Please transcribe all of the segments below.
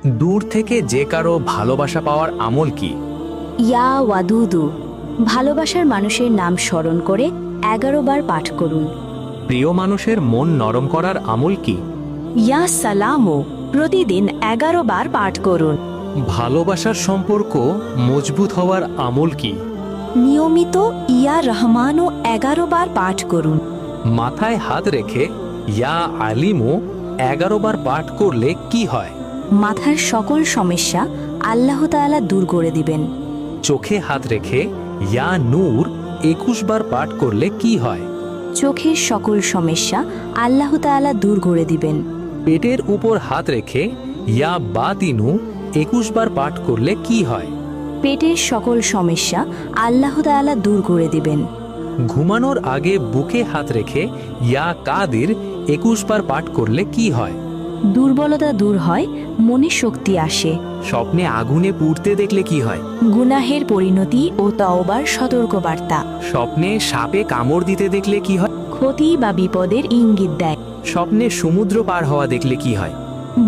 দূর থেকে যে কারো ভালোবাসা পাওয়ার আমল কি? ইয়া ওয়াদুদু, ভালোবাসার মানুষের নাম স্মরণ করে 11 বার পাঠ করুন। প্রিয় মানুষের মন নরম করার আমল কি? ইয়া সালামু, প্রতিদিন 11 বার পাঠ করুন। ভালোবাসার সম্পর্ক মজবুত হওয়ার আমল কি? নিয়মিত ইয়া রহমানও 11 বার পাঠ করুন। মাথায় হাত রেখে ইয়া আলিমু 11 বার পাঠ করলে কি হয়? মাথার সকল সমস্যা আল্লাহ তাআলা দূর করে দিবেন। চোখে হাত রেখে ইয়া নূর 21 বার পাঠ করলে কি হয়? চোখের সকল সমস্যা আল্লাহ তাআলা দূর করে দিবেন। পেটের উপর হাত রেখে ইয়া বাতিনু 21 বার পাঠ করলে কি হয়? পেটের সকল সমস্যা আল্লাহ তাআলা দূর করে দিবেন। ঘুমানোর আগে বুকে হাত রেখে ইয়া কাদির 21 বার পাঠ করলে কি হয়? দুর্বলতা দূর হয়, মনে শক্তি আসে। স্বপ্নে আগুনে পুড়তে দেখলে কি হয়? গুনাহের পরিণতি ও তওবার সতর্কবার্তা। স্বপ্নে সাপে কামড় দিতে দেখলে কি হয়? ক্ষতি বা বিপদের ইঙ্গিত দেয়। স্বপ্নে সমুদ্র পার হওয়া দেখলে কি হয়?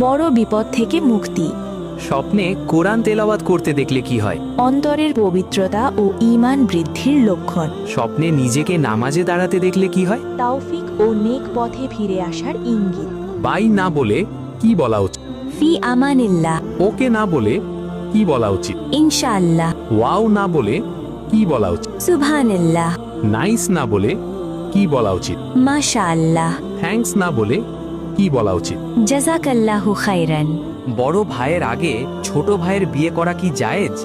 বড় বিপদ থেকে মুক্তি। স্বপ্নে কোরআন তেলাওয়াত করতে দেখলে কি হয়? অন্তরের পবিত্রতা ও ঈমান বৃদ্ধির লক্ষণ। স্বপ্নে নিজেকে নামাজে দাঁড়াতে দেখলে কি হয়? তাওফিক ও নেক পথে ফিরে আসার ইঙ্গিত। বাই না বলে কি বলা উচিত? ফি আমানিল্লাহ, ওকে না বলে কি বলা উচিত? ইনশাআল্লাহ। ওয়াও না বলে কি বলা উচিত? সুবহানাল্লাহ, নাইস না বলে কি বলা উচিত? মাশাআল্লাহ, থ্যাঙ্কস না বলে কি বলা উচিত? জাযাকাল্লাহু খাইরান। বড় ভাইয়ের আগে ছোট ভাইয়ের বিয়ে করা কি জায়েজ?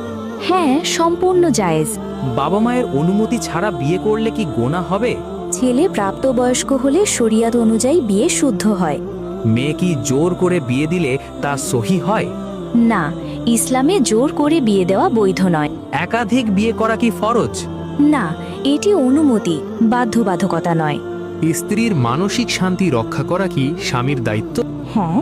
হ্যাঁ, সম্পূর্ণ জায়েজ। বাবা মায়ের অনুমতি ছাড়া বিয়ে করলে কি গোনা হবে? ছেলে প্রাপ্তবয়স্ক হলে শরিয়াত অনুযায়ী বিয়ে শুদ্ধ হয়। মেয়ে কি জোর করে বিয়ে দিলে তা সহি হয়? না, ইসলামে জোর করে বিয়ে দেওয়া বৈধ নয়। একাধিক বিয়ে করা কি ফরজ? না, এটি অনুমতি, বাধ্যবাধকতা নয়। স্ত্রীর মানসিক শান্তি রক্ষা করা কি স্বামীর দায়িত্ব? হ্যাঁ,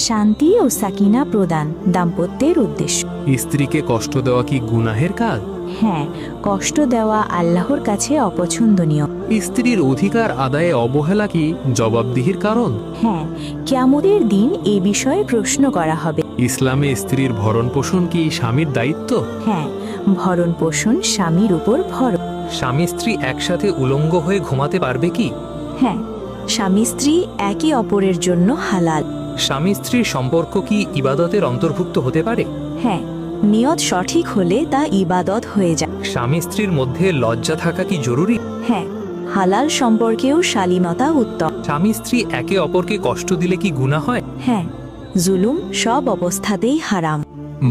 শান্তি ও সাকিনা প্রদান দাম্পত্যের উদ্দেশ্য। স্ত্রীকে কষ্ট দেওয়া কি গুনাহের কাজ? হ্যাঁ, কষ্ট দেওয়া আল্লাহর কাছে অপছন্দনীয়। স্ত্রীর অধিকার আদায়ে অবহেলা কি জবাবদিহির কারণ? হ্যাঁ, কিয়ামতের দিন এ বিষয়ে প্রশ্ন করা হবে। ইসলামে স্ত্রীর ভরণ পোষণ কি স্বামীর দায়িত্ব? হ্যাঁ, ভরণ পোষণ স্বামীর উপর ভরণ। স্বামী স্ত্রী একসাথে উলঙ্গ হয়ে ঘুমাতে পারবে কি? হ্যাঁ, স্বামী স্ত্রী একে অপরের জন্য হালাল। স্বামী স্ত্রীর সম্পর্ক কি ইবাদতের অন্তর্ভুক্ত হতে পারে? হ্যাঁ, নিয়ত সঠিক হলে তা ইবাদত হয়ে যায়। স্বামী স্ত্রীর মধ্যে লজ্জা থাকা কি জরুরি? হ্যাঁ, হালাল সম্পর্কেও শালীনতা উত্তম। স্বামী স্ত্রী একে অপরকে কষ্ট দিলে কি গুনাহ হয়? হ্যাঁ, জুলুম সব অবস্থাতেই হারাম।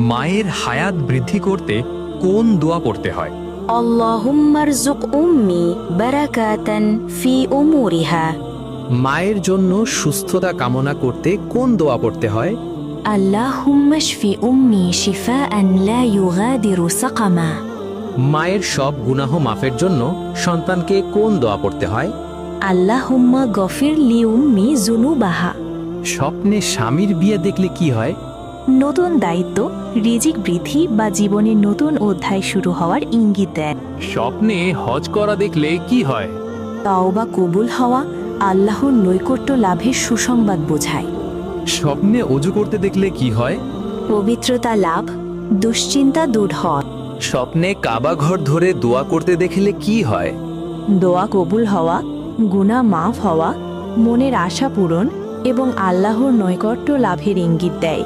মায়ের হায়াত বৃদ্ধি করতে কোন দোয়া পড়তে হয়? আল্লাহুম্মারযুক উম্মি বারাকাতান ফি উমুরিহা। মায়ের জন্য সুস্থতা কামনা করতে কোন দোয়া পড়তে হয়? আল্লাহুম্মা শফি উম্মি শিফাআন লা ইউগাদিরু সাকামা। মায়ের সব গুনাহ মাফের জন্য সন্তানকে কোন দোয়া পড়তে হয়? আল্লাহুম্মা গফির লি উম্মি যুনুবাহা। স্বপ্নে স্বামীর বিয়ে দেখলে কি হয়? নতুন দায়িত্ব, রিজিক বৃদ্ধি বা জীবনের নতুন অধ্যায় শুরু হওয়ার ইঙ্গিত দেয়। স্বপ্নে হজ করা দেখলে কি হয়? তওবা কবুল হওয়া, আল্লাহর নৈকট্য লাভের সুসংবাদ বোঝায়। স্বপ্নে অজু করতে দেখলে কি হয়? পবিত্রতা লাভ, দুশ্চিন্তা দূর হয়। স্বপ্নে কাবা ঘর ধরে দোয়া করতে দেখলে কি হয়? দোয়া কবুল হওয়া, গুনাহ মাফ হওয়া, মনের আশা পূরণ এবং আল্লাহর নৈকট্য লাভের ইঙ্গিত দেয়।